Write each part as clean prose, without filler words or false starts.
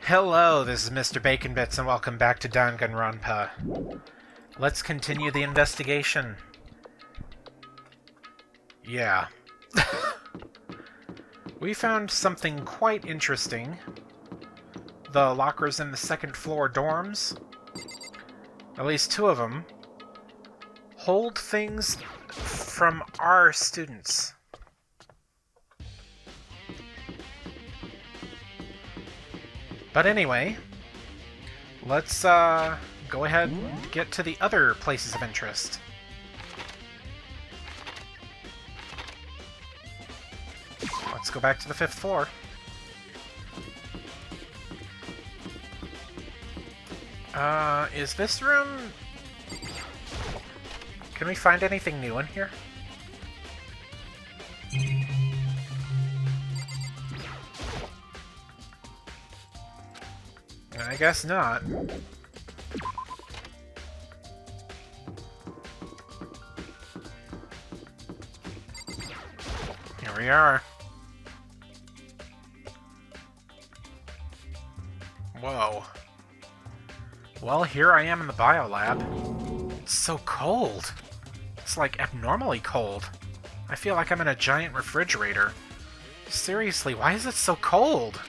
Hello, this is Mr. Bacon Bits, and welcome back to Danganronpa. Let's continue the investigation. Yeah. We found something quite interesting. The lockers in the second floor dorms, at least two of them, hold things from our students. But anyway, let's go ahead and get to the other places of interest. Let's go back to the 5th floor. Is this room... Can we find anything new in here? I guess not. Here we are. Whoa. Well, here I am in the biolab. It's so cold. It's like abnormally cold. I feel like I'm in a giant refrigerator. Seriously, why is it so cold?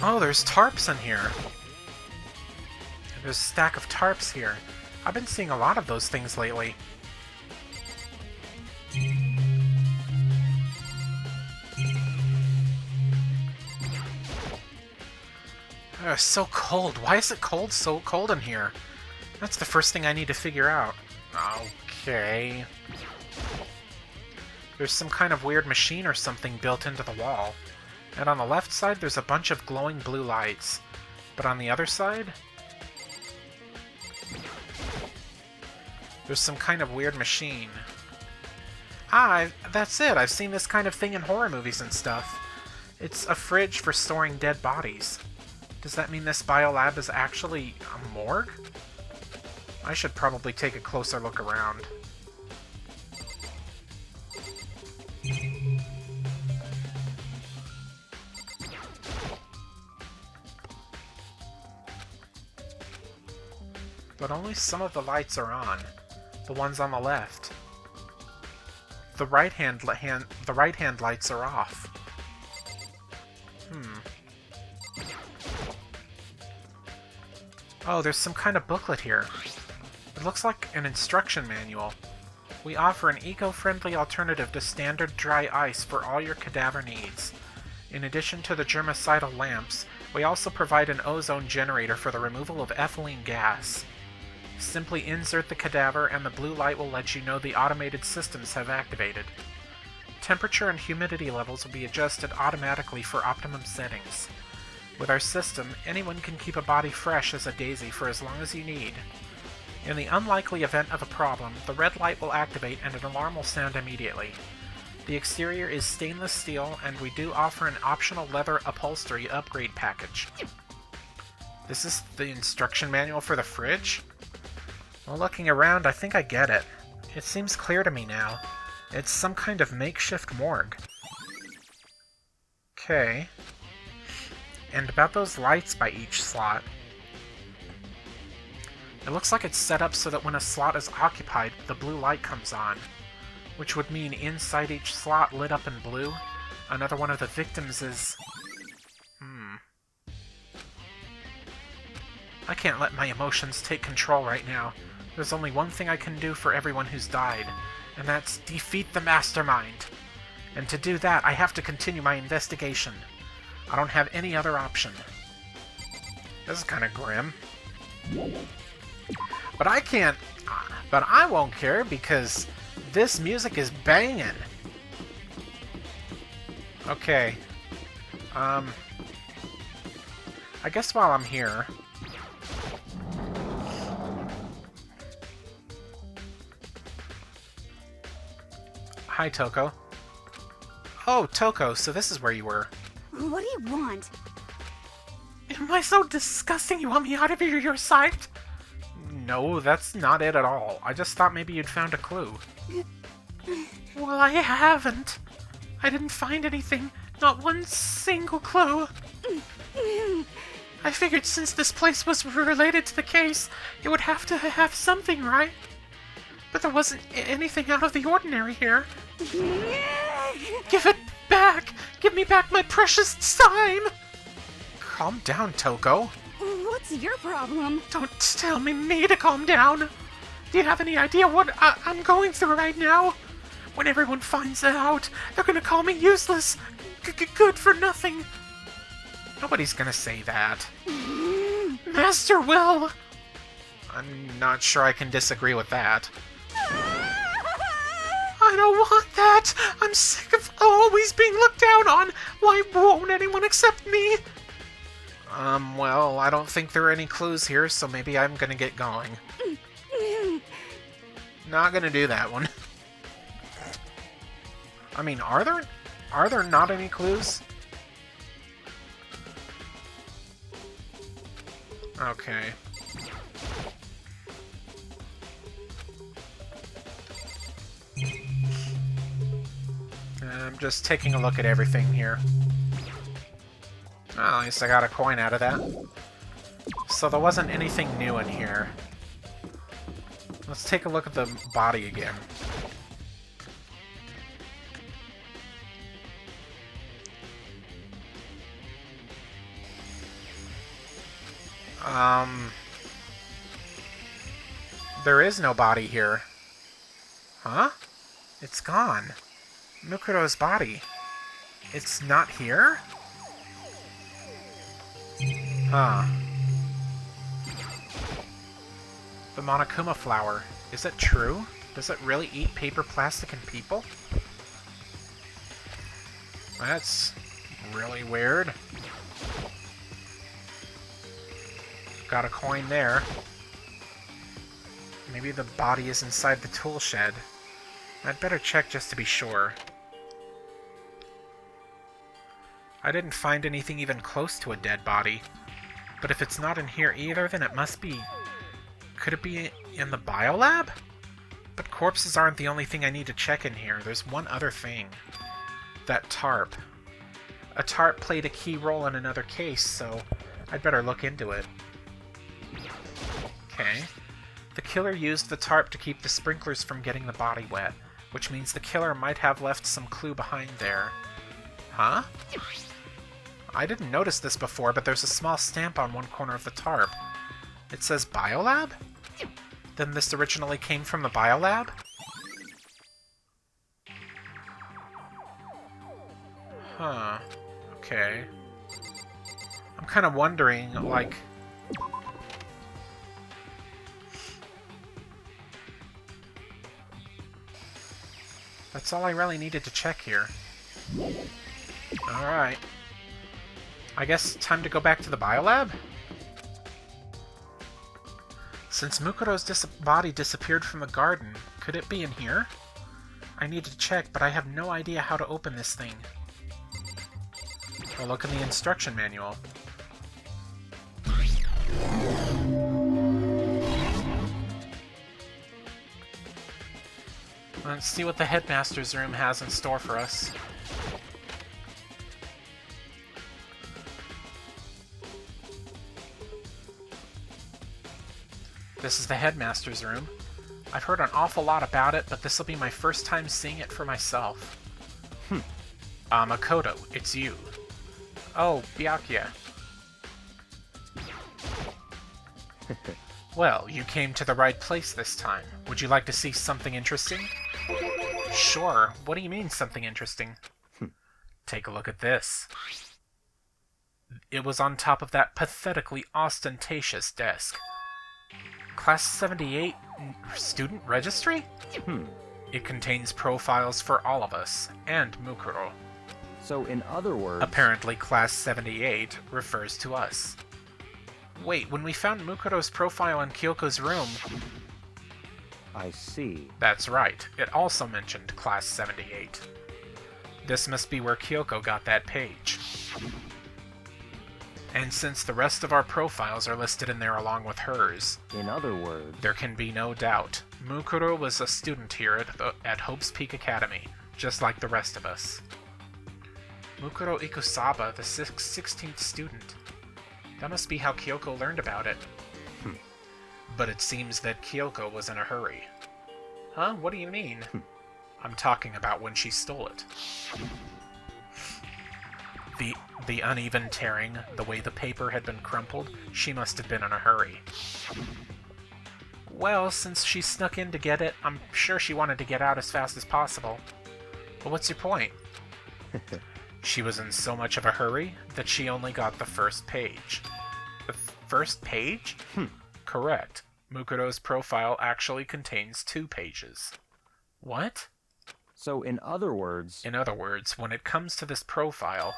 Oh, there's tarps in here. There's a stack of tarps here. I've been seeing a lot of those things lately. It's so cold. Why is it so cold in here? That's the first thing I need to figure out. Okay. There's some kind of weird machine or something built into the wall. And on the left side, there's a bunch of glowing blue lights. But on the other side, there's some kind of weird machine. That's it. I've seen this kind of thing in horror movies and stuff. It's a fridge for storing dead bodies. Does that mean this biolab is actually a morgue? I should probably take a closer look around. But only some of the lights are on. The ones on the left. The right hand lights are off. Oh, there's some kind of booklet here. It looks like an instruction manual. We offer an eco-friendly alternative to standard dry ice for all your cadaver needs. In addition to the germicidal lamps, we also provide an ozone generator for the removal of ethylene gas. Simply insert the cadaver and the blue light will let you know the automated systems have activated. Temperature and humidity levels will be adjusted automatically for optimum settings. With our system, anyone can keep a body fresh as a daisy for as long as you need. In the unlikely event of a problem, the red light will activate and an alarm will sound immediately. The exterior is stainless steel, and we do offer an optional leather upholstery upgrade package. This is the instruction manual for the fridge? Well, looking around, I think I get it. It seems clear to me now. It's some kind of makeshift morgue. Okay. And about those lights by each slot. It looks like it's set up so that when a slot is occupied, the blue light comes on. Which would mean inside each slot lit up in blue, another one of the victims is... I can't let my emotions take control right now. There's only one thing I can do for everyone who's died, and that's defeat the mastermind. And to do that, I have to continue my investigation. I don't have any other option. This is kind of grim. But I can't... But I won't care, because this music is banging. Okay. I guess while I'm here... Hi, Toko. Oh, Toko, so this is where you were. What do you want? Am I so disgusting you want me out of your sight? No, that's not it at all. I just thought maybe you'd found a clue. Well, I haven't. I didn't find anything. Not one single clue. I figured since this place was related to the case, it would have to have something, right? But there wasn't anything out of the ordinary here. Give it back! Give me back my precious time! Calm down, Toko. What's your problem? Don't tell me to calm down. Do you have any idea what I'm going through right now? When everyone finds out, they're gonna call me useless. Good for nothing. Nobody's gonna say that. Master will. I'm not sure I can disagree with that. I don't want that! I'm sick of always being looked down on! Why won't anyone accept me? Well, I don't think there are any clues here, so maybe I'm gonna get going. Not gonna do that one. I mean, are there not any clues? Okay. I'm just taking a look at everything here. Oh, at least I got a coin out of that. So there wasn't anything new in here. Let's take a look at the body again. There is no body here. Huh? It's gone. Mukuro's body. It's not here? Huh. The Monokuma flower. Is it true? Does it really eat paper, plastic, and people? That's really weird. Got a coin there. Maybe the body is inside the tool shed. I'd better check just to be sure. I didn't find anything even close to a dead body. But if it's not in here either, then it must be... Could it be in the biolab? But corpses aren't the only thing I need to check in here. There's one other thing. That tarp. A tarp played a key role in another case, so I'd better look into it. Okay. The killer used the tarp to keep the sprinklers from getting the body wet, which means the killer might have left some clue behind there. Huh? I didn't notice this before, but there's a small stamp on one corner of the tarp. It says Biolab? Then this originally came from the Biolab? Huh. Okay. I'm kind of wondering, like... That's all I really needed to check here. Alright. I guess time to go back to the biolab? Since Mukuro's body disappeared from the garden, could it be in here? I need to check, but I have no idea how to open this thing. We'll look in the instruction manual. Let's see what the headmaster's room has in store for us. This is the headmaster's room. I've heard an awful lot about it, but this will be my first time seeing it for myself. Makoto, it's you. Oh, Byakuya. Well, you came to the right place this time. Would you like to see something interesting? Sure. What do you mean, something interesting? Take a look at this. It was on top of that pathetically ostentatious desk. Class 78 student registry? It contains profiles for all of us, and Mukuro. So, in other words... Apparently, Class 78 refers to us. Wait, when we found Mukuro's profile in Kyoko's room... I see. That's right. It also mentioned Class 78. This must be where Kyoko got that page. And since the rest of our profiles are listed in there along with hers, In other words, there can be no doubt. Mukuro was a student here at Hope's Peak Academy, just like the rest of us. Mukuro Ikusaba, the 16th student. That must be how Kyoko learned about it. But it seems that Kyoko was in a hurry. Huh? What do you mean? I'm talking about when she stole it. The uneven tearing, the way the paper had been crumpled, she must have been in a hurry. Well, since she snuck in to get it, I'm sure she wanted to get out as fast as possible. But what's your point? She was in so much of a hurry that she only got the first page. The first page? Correct. Mukuro's profile actually contains 2 pages. What? so in other words, In other words, when it comes to this profile,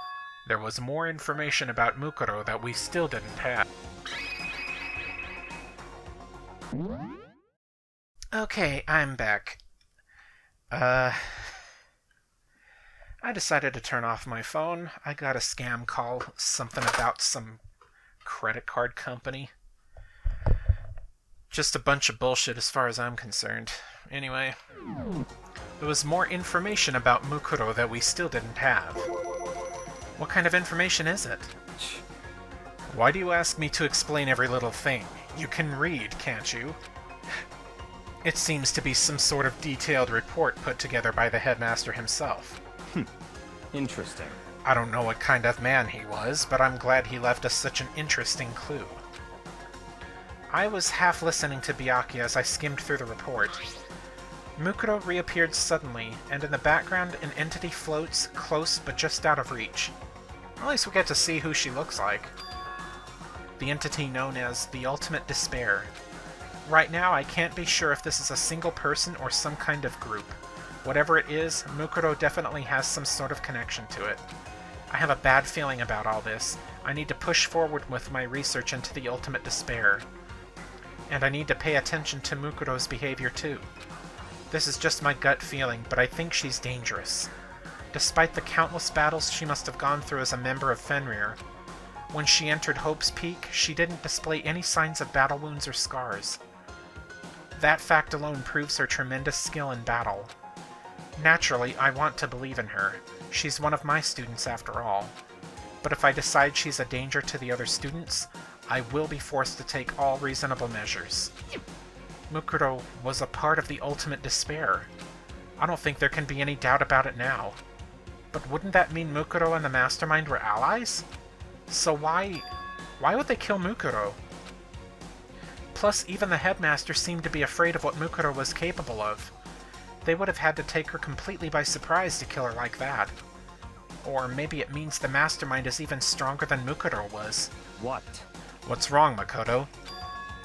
there was more information about Mukuro that we still didn't have. Okay, I'm back. I decided to turn off my phone. I got a scam call, something about some credit card company. Just a bunch of bullshit as far as I'm concerned. Anyway, there was more information about Mukuro that we still didn't have. What kind of information is it? Why do you ask me to explain every little thing? You can read, can't you? It seems to be some sort of detailed report put together by the headmaster himself. interesting. I don't know what kind of man he was, but I'm glad he left us such an interesting clue. I was half listening to Byakuya as I skimmed through the report. Mukuro reappeared suddenly, and in the background an entity floats, close but just out of reach. At least we get to see who she looks like. The entity known as the Ultimate Despair. Right now, I can't be sure if this is a single person or some kind of group. Whatever it is, Mukuro definitely has some sort of connection to it. I have a bad feeling about all this. I need to push forward with my research into the Ultimate Despair. And I need to pay attention to Mukuro's behavior too. This is just my gut feeling, but I think she's dangerous. Despite the countless battles she must have gone through as a member of Fenrir, when she entered Hope's Peak, she didn't display any signs of battle wounds or scars. That fact alone proves her tremendous skill in battle. Naturally, I want to believe in her. She's one of my students after all. But if I decide she's a danger to the other students, I will be forced to take all reasonable measures. Mukuro was a part of the Ultimate Despair. I don't think there can be any doubt about it now. But wouldn't that mean Mukuro and the Mastermind were allies? So why would they kill Mukuro? Plus, even the headmaster seemed to be afraid of what Mukuro was capable of. They would have had to take her completely by surprise to kill her like that. Or maybe it means the Mastermind is even stronger than Mukuro was. What? What's wrong, Makoto?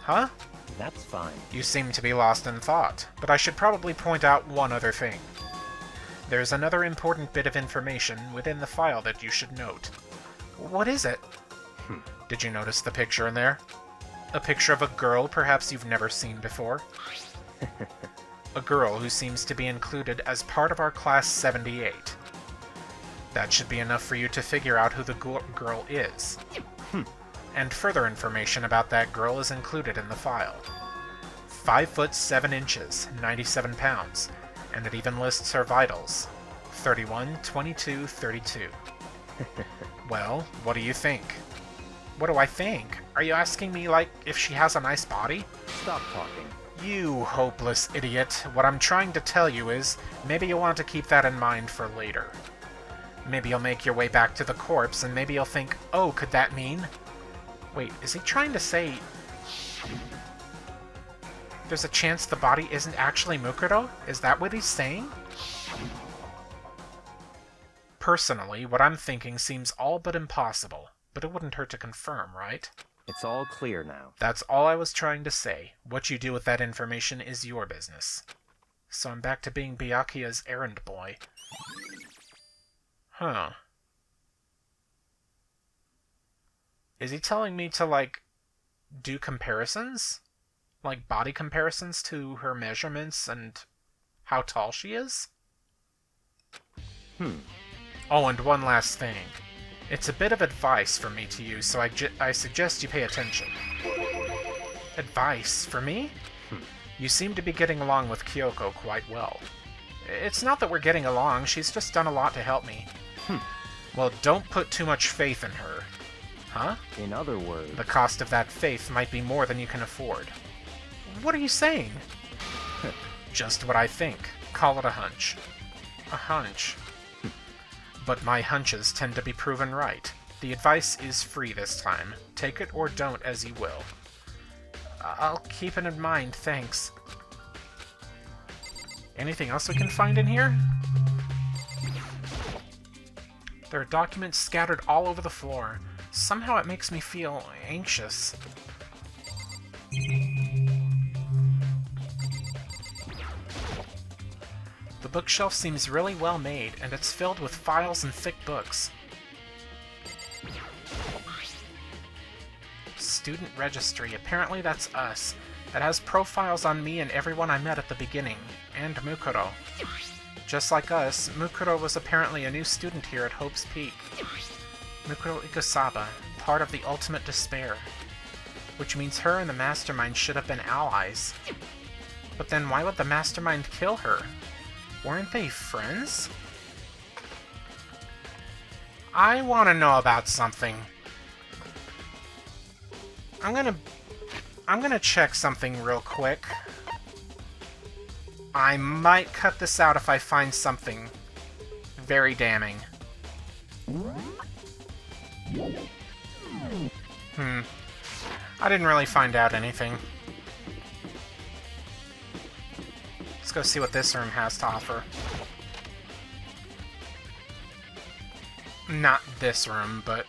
Huh? That's fine. You seem to be lost in thought, but I should probably point out one other thing. There's another important bit of information within the file that you should note. What is it? Did you notice the picture in there? A picture of a girl perhaps you've never seen before? A girl who seems to be included as part of our Class 78. That should be enough for you to figure out who the girl is. And further information about that girl is included in the file. 5 foot 7 inches, 97 pounds, and it even lists her vitals. 31, 22, 32. Well, what do you think? What do I think? Are you asking me, like, if she has a nice body? Stop talking. You hopeless idiot. What I'm trying to tell you is, maybe you'll want to keep that in mind for later. Maybe you'll make your way back to the corpse, and maybe you'll think, oh, could that mean? Wait, is he trying to say... there's a chance the body isn't actually Mukuro? Is that what he's saying? Personally, what I'm thinking seems all but impossible, but it wouldn't hurt to confirm, right? It's all clear now. That's all I was trying to say. What you do with that information is your business. So I'm back to being Byakuya's errand boy. Huh. Is he telling me to, like, do comparisons? Like, body comparisons to her measurements and how tall she is? Oh, and one last thing. It's a bit of advice for me to use, so I suggest you pay attention. Advice for me? You seem to be getting along with Kyoko quite well. It's not that we're getting along, she's just done a lot to help me. Well, don't put too much faith in her. Huh? In other words... The cost of that faith might be more than you can afford. What are you saying? Just what I think. Call it a hunch. A hunch. But my hunches tend to be proven right. The advice is free this time. Take it or don't as you will. I'll keep it in mind, thanks. Anything else we can find in here? There are documents scattered all over the floor. Somehow it makes me feel anxious. The bookshelf seems really well made, and it's filled with files and thick books. Student Registry. Apparently that's us. It has profiles on me and everyone I met at the beginning, and Mukuro. Just like us, Mukuro was apparently a new student here at Hope's Peak. Mukuro Ikusaba, part of the Ultimate Despair. Which means her and the Mastermind should have been allies. But then why would the Mastermind kill her? Weren't they friends? I want to know about something. I'm gonna check something real quick. I might cut this out if I find something very damning. I didn't really find out anything. Let's go see what this room has to offer. Not this room, but...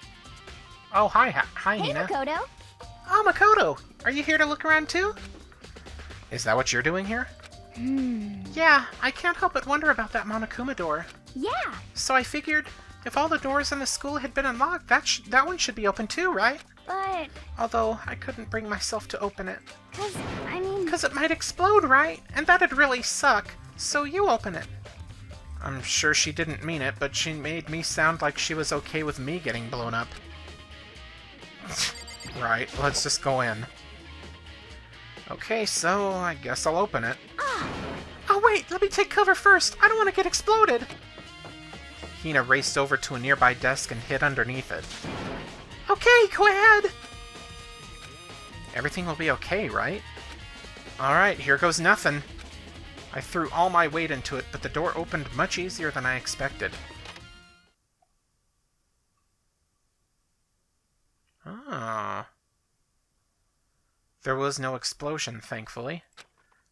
Oh, hi, hi, Hey, Hina. Makoto. Oh, Makoto! Are you here to look around too? Is that what you're doing here? Yeah, I can't help but wonder about that Monokuma door. Yeah, So I figured, if all the doors in the school had been unlocked, that one should be open too, right? but... Although, I couldn't bring myself to open it. I mean... Because it might explode, right? And that'd really suck. So you open it. I'm sure she didn't mean it, but she made me sound like she was okay with me getting blown up. Right, let's just go in. Okay, so I guess I'll open it. Oh wait, let me take cover first. I don't want to get exploded. Hina raced over to a nearby desk and hid underneath it. Okay, go ahead. Everything will be okay, right? Alright, here goes nothing. I threw all my weight into it, but the door opened much easier than I expected. Ah. There was no explosion, thankfully.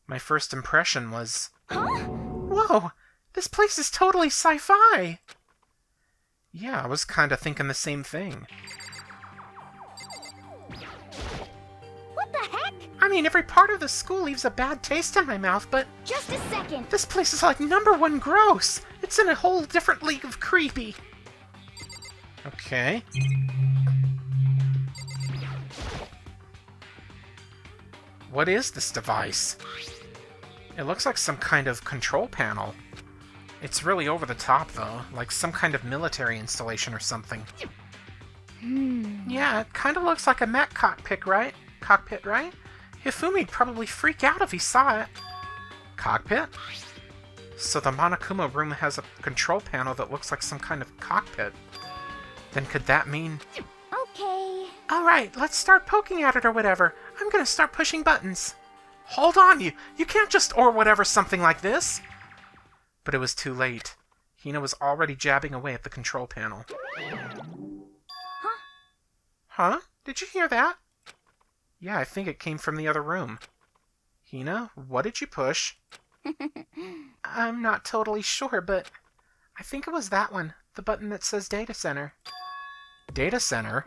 My first impression was... Whoa! This place is totally sci-fi! Yeah, I was kinda thinking the same thing. What the heck? I mean, every part of the school leaves a bad taste in my mouth, but Just a second. this place is like #1 gross! It's in a whole different league of creepy! Okay. What is this device? It looks like some kind of control panel. It's really over the top, though, like some kind of military installation or something. Yeah, it kind of looks like a mech cockpit, right? Hifumi'd probably freak out if he saw it. Cockpit? So the Monokuma room has a control panel that looks like some kind of cockpit. Then could that mean... Okay. Alright, let's start poking at it or whatever. I'm gonna start pushing buttons. Hold on, you can't just or whatever something like this. But it was too late. Hina was already jabbing away at the control panel. Huh? Did you hear that? Yeah, I think it came from the other room. Hina, what did you push? I'm not totally sure, but I think it was that one. The button that says Data Center. Data Center?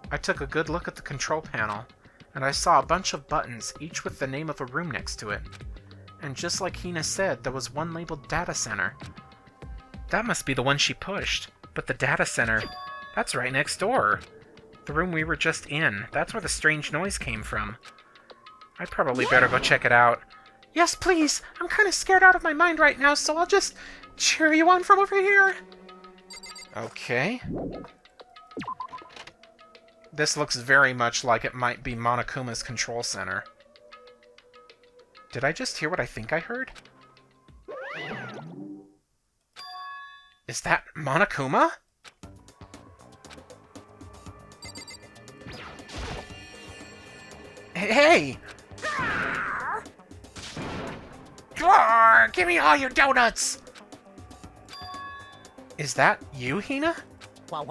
I took a good look at the control panel, and I saw a bunch of buttons, each with the name of a room next to it. And just like Hina said, there was one labeled Data Center. That must be the one she pushed. But the Data Center, that's right next door. The room we were just in. That's where the strange noise came from. I'd probably better go check it out. Yes, please! I'm kind of scared out of my mind right now, so I'll just cheer you on from over here. Okay. This looks very much like it might be Monokuma's control center. Did I just hear what I think I heard? Is that Monokuma? Hey! Roar! Give me all your donuts! Is that you, Hina? What?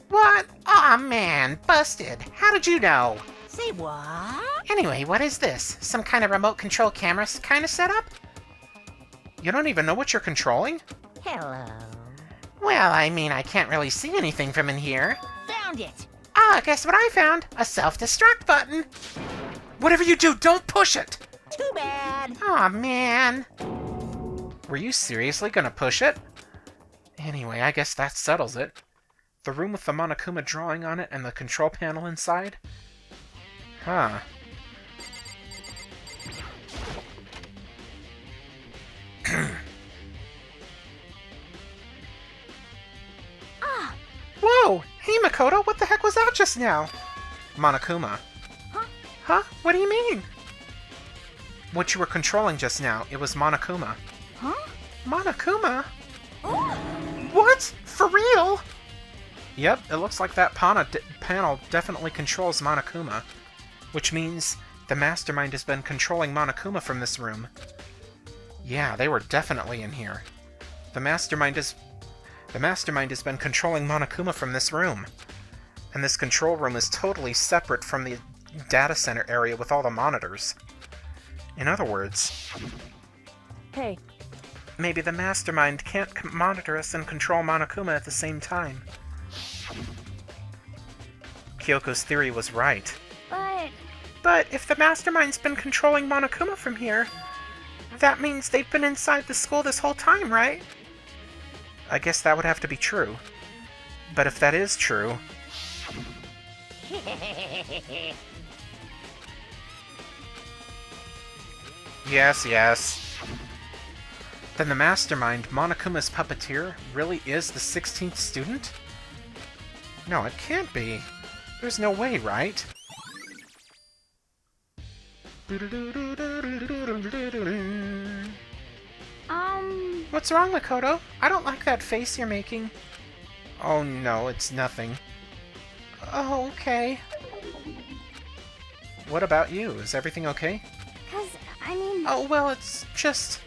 What? Aw, man, busted. How did you know? Say what? Anyway, what is this? Some kind of remote control camera kind of setup? You don't even know what you're controlling? Hello. Well, I mean, I can't really see anything from in here. Found it. Ah, guess what I found? A self-destruct button. Whatever you do, don't push it! Too bad. Aw, man. Were you seriously gonna push it? Anyway, I guess that settles it. The room with the Monokuma drawing on it and the control panel inside? Huh. Whoa! Hey, Makoto, what the heck was that just now? Monokuma. Huh? Huh? What do you mean? What you were controlling just now, it was Monokuma. Huh? Monokuma? Oh. What? For real? Yep, it looks like that panel definitely controls Monokuma. Which means the Mastermind has been controlling Monokuma from this room. Yeah, they were definitely in here. The Mastermind has been controlling Monokuma from this room. And this control room is totally separate from the data center area with all the monitors. In other words, Hey. maybe the Mastermind can't monitor us and control Monokuma at the same time. Kyoko's theory was right. But if the Mastermind's been controlling Monokuma from here, that means they've been inside the school this whole time, right? I guess that would have to be true. But if that is true... Yes. Then the Mastermind, Monokuma's puppeteer, really is the 16th student? No, it can't be. There's no way, right? What's wrong, Makoto? I don't like that face you're making. Oh no, it's nothing. Oh, okay. What about you? Is everything okay? 'Cause, I mean... Oh, well, it's just...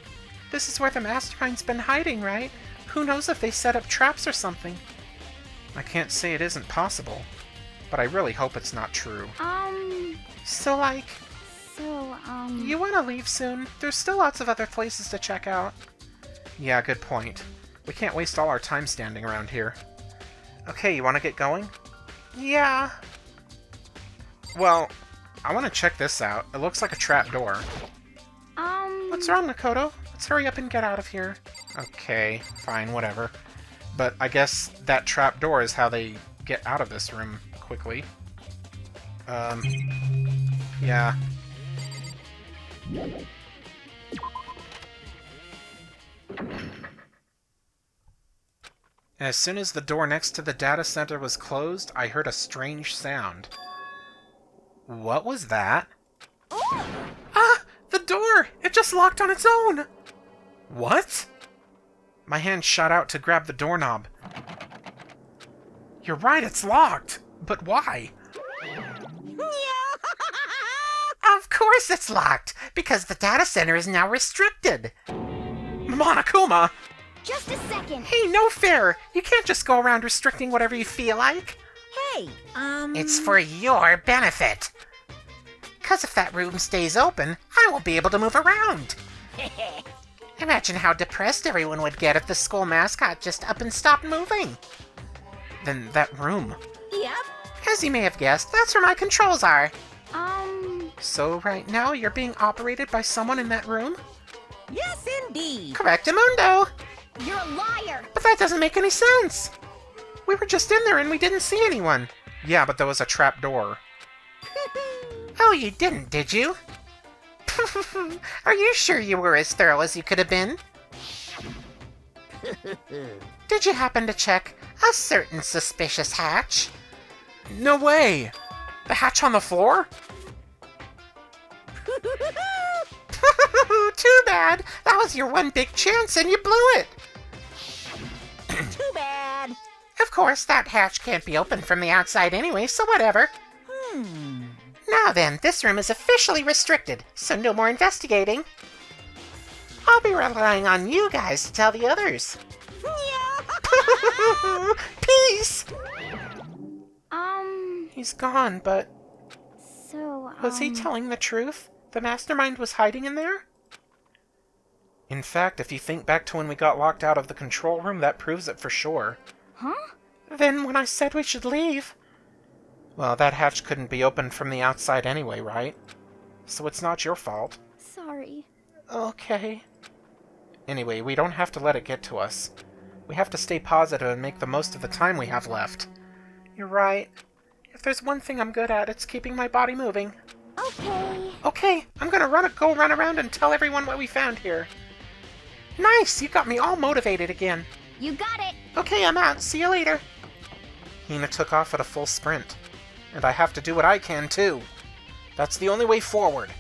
This is where the Mastermind's been hiding, right? Who knows if they set up traps or something? I can't say it isn't possible, but I really hope it's not true. So, you want to leave soon? There's still lots of other places to check out. Yeah, good point. We can't waste all our time standing around here. Okay, you want to get going? Yeah. Well, I want to check this out. It looks like a trap door. What's wrong, Makoto? Let's hurry up and get out of here. Okay, fine, whatever. But I guess that trap door is how they get out of this room quickly. Yeah. As soon as the door next to the data center was closed, I heard a strange sound. What was that? Ah! The door! It just locked on its own! What? My hand shot out to grab the doorknob. You're right, it's locked! But why? Of course it's locked, because the data center is now restricted. Monokuma! Just a second. Hey, no fair! You can't just go around restricting whatever you feel like. Hey, It's for your benefit. Because if that room stays open, I won't be able to move around. Imagine how depressed everyone would get if the school mascot just up and stopped moving. Then that room. Yep. As you may have guessed, that's where my controls are. So right now you're being operated by someone in that room? Yes, indeed. Correctamundo. You're a liar. But that doesn't make any sense. We were just in there and we didn't see anyone. Yeah, but there was a trap door. Oh, you didn't, did you? Are you sure you were as thorough as you could have been? Did you happen to check a certain suspicious hatch? No way! The hatch on the floor? Too bad. That was your one big chance and you blew it. Too bad. Of course, that hatch can't be opened from the outside anyway, so whatever. Now then, this room is officially restricted, so no more investigating. I'll be relying on you guys to tell the others. Peace! He's gone, but So, was he telling the truth? The mastermind was hiding in there? In fact, if you think back to when we got locked out of the control room, that proves it for sure. Huh? Then when I said we should leave... Well, that hatch couldn't be opened from the outside anyway, right? So it's not your fault. Sorry. Okay. Anyway, we don't have to let it get to us. We have to stay positive and make the most of the time we have left. You're right. If there's one thing I'm good at, it's keeping my body moving. Okay. Okay, I'm gonna go run around and tell everyone what we found here. Nice! You got me all motivated again. You got it. Okay, I'm out. See you later. Hina took off at a full sprint. And I have to do what I can, too. That's the only way forward.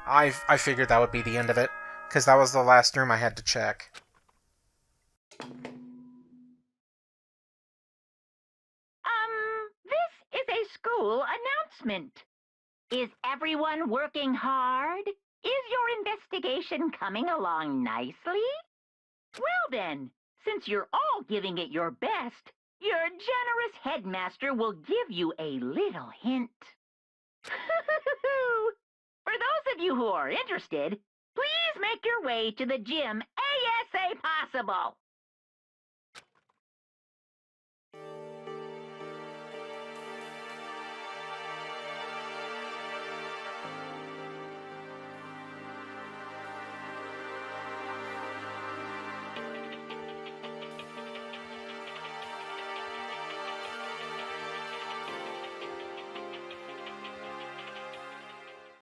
I figured that would be the end of it, because that was the last room I had to check. This is a school announcement. Is everyone working hard? Is your investigation coming along nicely? Well then, since you're all giving it your best, your generous headmaster will give you a little hint. For those of you who are interested, please make your way to the gym ASA possible.